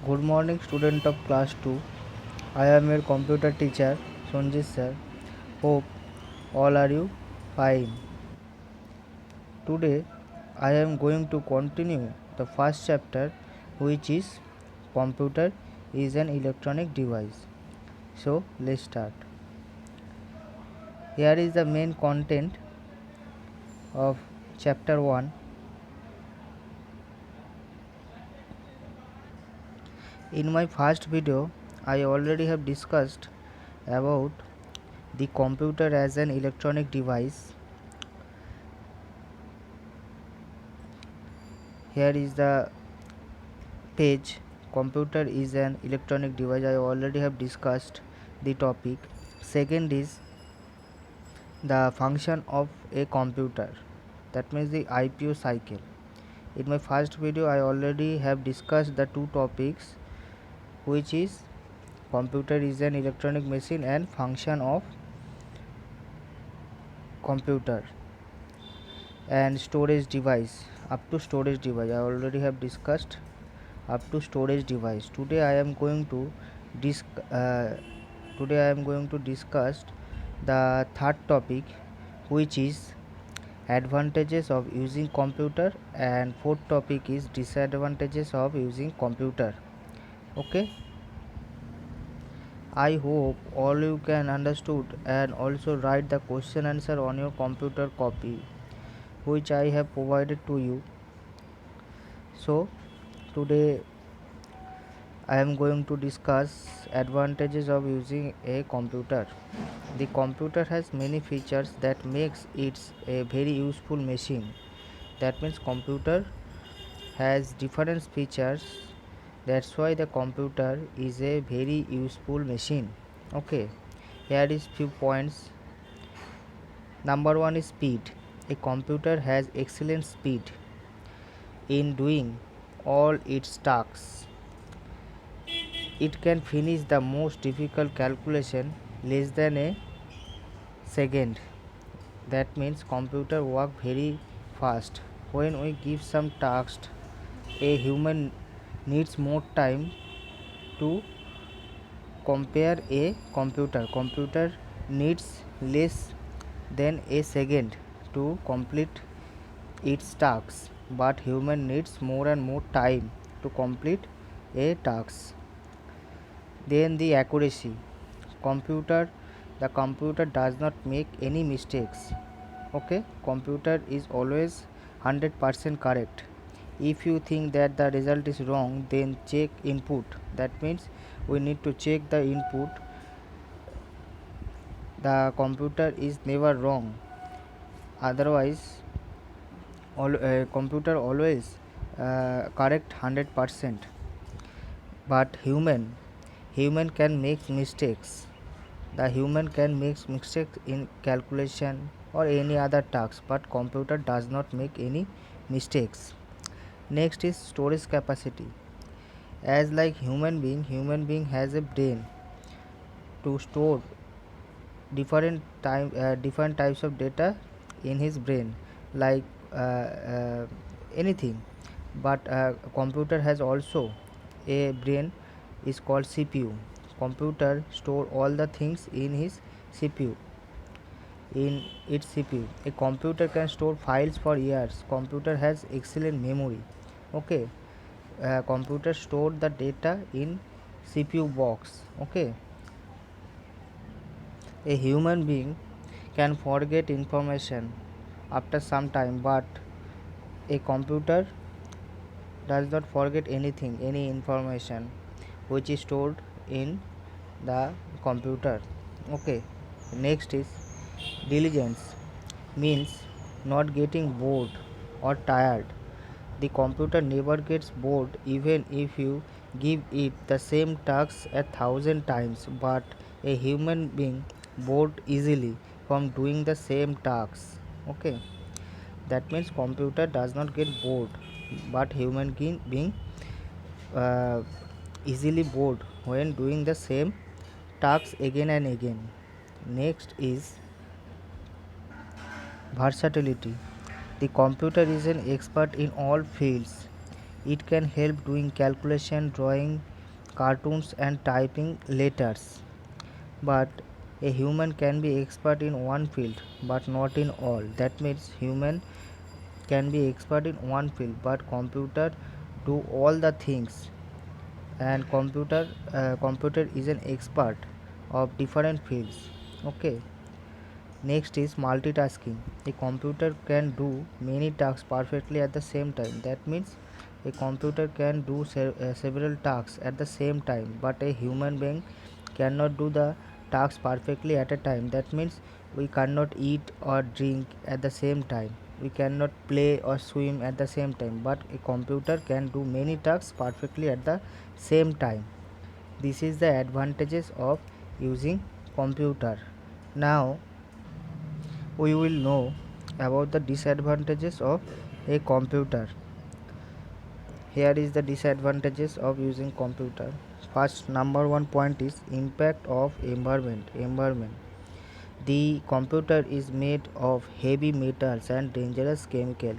Good morning, student of class 2. I am your computer teacher, Sonjit sir. Hope all are you fine. Today, I am going to continue the first chapter, which is computer is an electronic device. So, let's start. Here is the main content of chapter 1. In my first video, I already have discussed about the computer as an electronic device. Here is the page. Computer is an electronic device. I already have discussed the topic. Second is the function of a computer, that means the IPO cycle. In my first video I already have discussed the two topics, which is computer is an electronic machine and function of computer, and storage device. Up to storage device I already have discussed up to storage device. Today I am going to discuss the third topic, which is advantages of using computer, and fourth topic is disadvantages of using computer. Okay, I hope all you can understood, and also write the question answer on your computer copy, which I have provided to you. So today I am going to discuss advantages of using a computer. The computer has many features that makes it a very useful machine. That means computer has different features. That's why the computer is a very useful machine. Okay, here is few points. Number 1 is speed. A computer has excellent speed in doing all its tasks. It can finish the most difficult calculation less than a second. That means computer work very fast. When we give some task, a human needs more time to compare a computer needs less than a second to complete its tasks, but human needs more and more time to complete a task. Then the accuracy. computer the computer does not make any mistakes. Okay, computer is always 100% correct. If you think that the result is wrong, then check input. That means we need to check the input. The computer is never wrong. Otherwise computer always correct 100%. But human can make mistakes. The human can make mistakes in calculation or any other task, but computer does not make any mistakes. Next is storage capacity. As like human being has a brain to store different types of data in his brain, like anything. But computer has also a brain, is called CPU. Computer store all the things in his CPU, in its CPU. A computer can store files for years. Computer has excellent memory. Okay, computer store the data in CPU box. Okay, a human being can forget information after some time, but a computer does not forget anything, any information which is stored in the computer. Okay, next is diligence, means not getting bored or tired. The computer never gets bored even if you give it the same task 1,000 times, but a human being bored easily from doing the same tasks. Okay, that means computer does not get bored, but human being uh, easily bored when doing the same tasks again and again. Next is versatility. The computer is an expert in all fields. It can help doing calculation, drawing cartoons and typing letters. But a human can be expert in one field but not in all. That means human can be expert in one field but computer do all the things, and computer is an expert of different fields. Okay. Next is multitasking. A computer can do many tasks perfectly at the same time. That means a computer can do several tasks at the same time, but a human being cannot do the tasks perfectly at a time. That means we cannot eat or drink at the same time. We cannot play or swim at the same time, but a computer can do many tasks perfectly at the same time. This is the advantages of using computer. Now we will know about the disadvantages of a computer. Here is the disadvantages of using computer. First, number one point is impact of environment. The computer is made of heavy metals and dangerous chemical.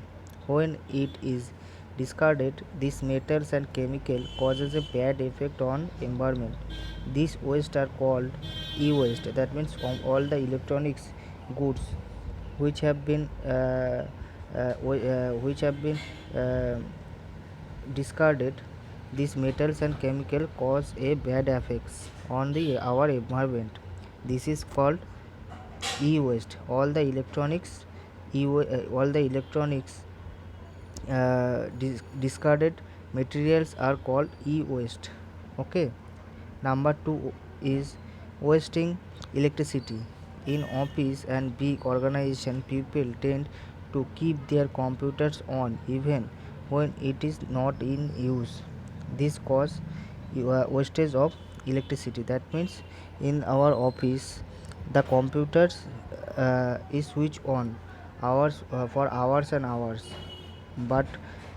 When it is discarded, these metals and chemical causes a bad effect on environment. These waste are called e-waste. That means from all the electronics goods which have been uh, discarded, these metals and chemical cause a bad effects on the our environment. This is called e-waste. All the electronics discarded materials are called e-waste. Okay. Number 2 is wasting electricity. In office and big organization, people tend to keep their computers on even when it is not in use. This cause wastage of electricity. That means in our office the computers is switched on hours for hours and hours, but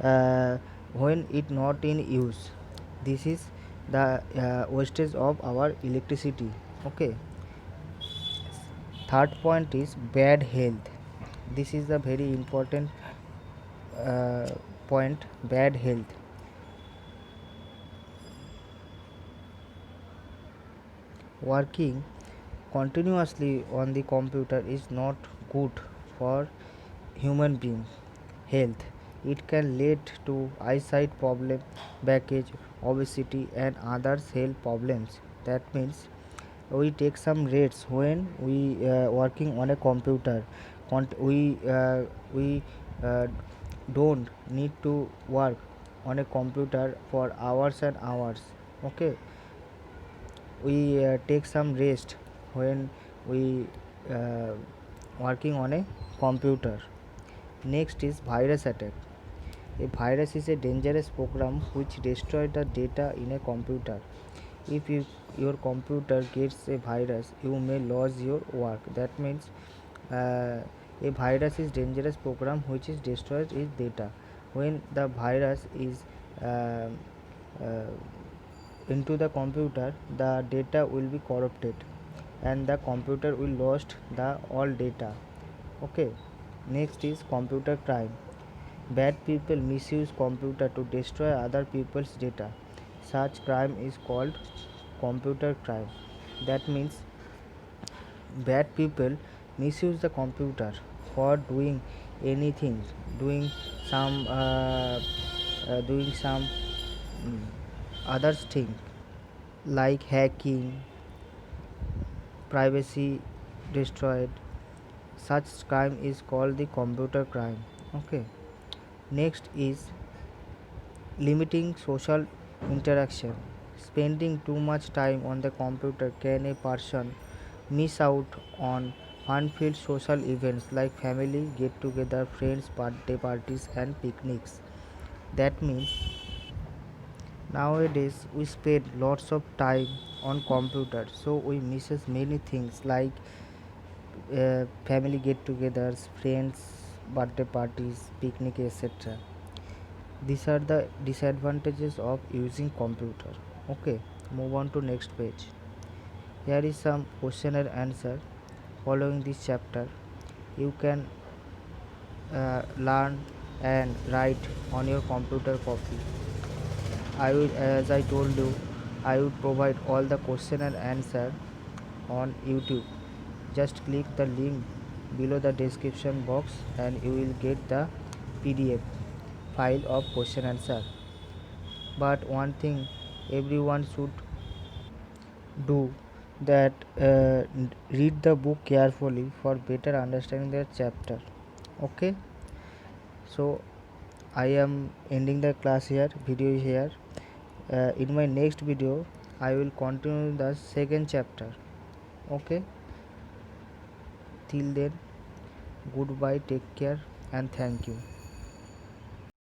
uh, when it not in use, this is the wastage of our electricity. Okay. Third point is bad health. This is the very important uh, point. Bad health. Working continuously on the computer is not good for human being health. It can lead to eyesight problem, baggage, obesity and other health problems. That means we take some rates when we working on a computer. We uh, don't need to work on a computer for hours and hours. Okay. We take some rest when we uh, working on a computer. Next is virus attack. A virus is a dangerous program which destroys the data in a computer. If your computer gets a virus, you may lose your work. That means a virus is dangerous program which is destroys its data. When the virus is uh, uh, into the computer, the data will be corrupted and the computer will lost the all data. Okay. Next is computer crime. Bad people misuse computer to destroy other people's data. Such crime is called computer crime. That means bad people misuse the computer for doing anything, doing some mm, others thing like hacking, privacy destroyed. Such crime is called the computer crime. Okay. Next is limiting social interaction. Spending too much time on the computer can a person miss out on unfilled social events like family get together, friends birthday parties and picnics. That means nowadays we spend lots of time on computer, so we misses many things like family get-togethers, friends birthday parties, picnic, etc. These are the disadvantages of using computer. Okay, move on to next page. Here is some question and answer following this chapter. You can learn and write on your computer copy. As I told you, I would provide all the question and answer on YouTube. Just click the link below the description box and you will get the PDF file of question answer. But one thing everyone should do that read the book carefully for better understanding the chapter. Okay, so I am ending the class here, video here. In my next video I will continue the second chapter. Okay, till then, goodbye, take care, and thank you.